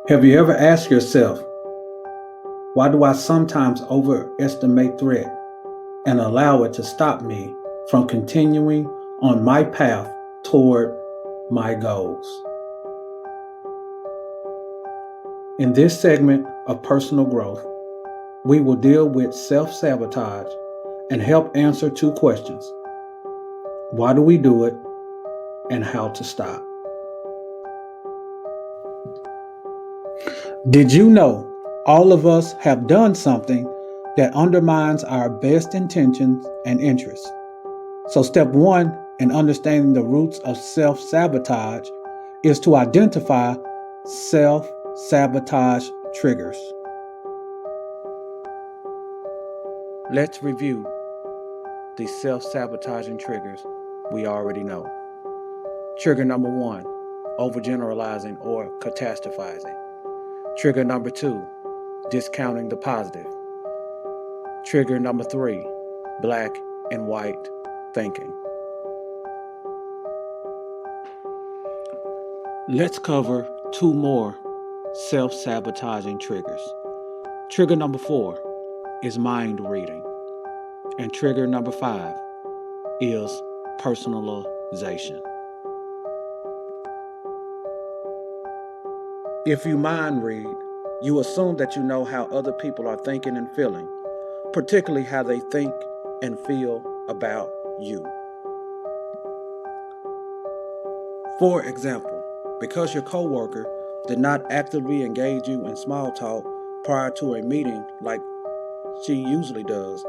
Have you ever asked yourself, why do I sometimes overestimate threat and allow it to stop me from continuing on my path toward my goals? In this segment of personal growth, we will deal with self-sabotage and help answer two questions. Why do we do it and how to stop? Did you know all of us have done something that undermines our best intentions and interests? So, step one in understanding the roots of self sabotage is to identify self sabotage triggers. Let's review the self sabotaging triggers we already know. Trigger number one, overgeneralizing or catastrophizing. Trigger number two, discounting the positive. Trigger number three, black and white thinking. Let's cover two more self-sabotaging triggers. Trigger number four is mind reading. And trigger number five is personalization. If you mind read, you assume that you know how other people are thinking and feeling, particularly how they think and feel about you. For example, because your coworker did not actively engage you in small talk prior to a meeting like she usually does,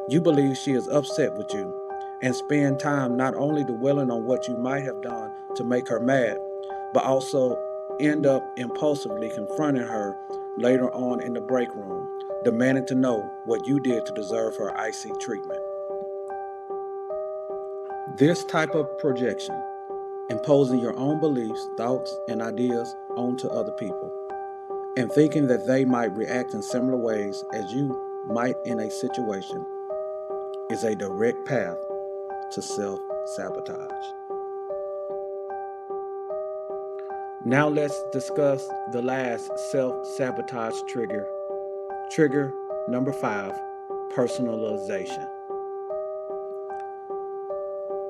you believe she is upset with you and spend time not only dwelling on what you might have done to make her mad, but also end up impulsively confronting her later on in the break room, demanding to know what you did to deserve her icy treatment. This type of projection, imposing your own beliefs, thoughts, and ideas onto other people, and thinking that they might react in similar ways as you might in a situation, is a direct path to self-sabotage. Now let's discuss the last self-sabotage trigger. Trigger number five, personalization.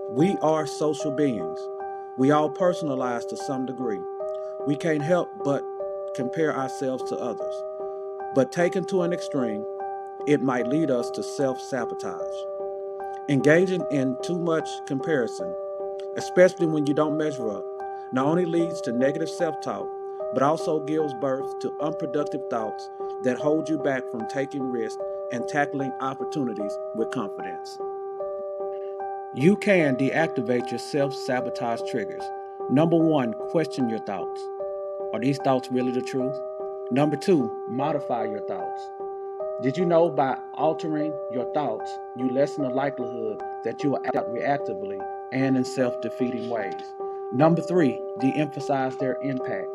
We are social beings. We all personalize to some degree. We can't help but compare ourselves to others. But taken to an extreme, it might lead us to self-sabotage. Engaging in too much comparison, especially when you don't measure up, not only leads to negative self-talk, but also gives birth to unproductive thoughts that hold you back from taking risks and tackling opportunities with confidence. You can deactivate your self-sabotage triggers. Number one, question your thoughts. Are these thoughts really the truth? Number two, modify your thoughts. Did you know by altering your thoughts, you lessen the likelihood that you will act reactively and in self-defeating ways? Number three, de-emphasize their impact.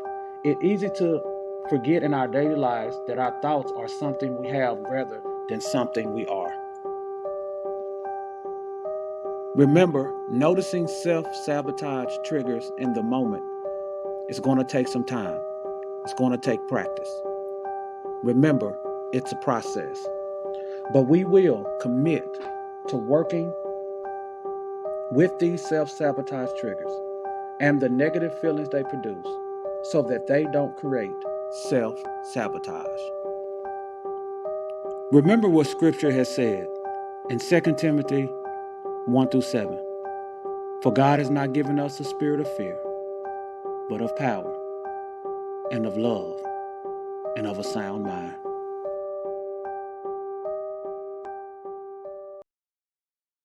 It's easy to forget in our daily lives that our thoughts are something we have rather than something we are. Remember, noticing self-sabotage triggers in the moment is going to take some time. It's going to take practice. Remember, it's a process. But we will commit to working with these self-sabotage triggers and the negative feelings they produce so that they don't create self-sabotage. Remember what scripture has said in 2 Timothy 1 through 7. For God has not given us a spirit of fear, but of power and of love and of a sound mind.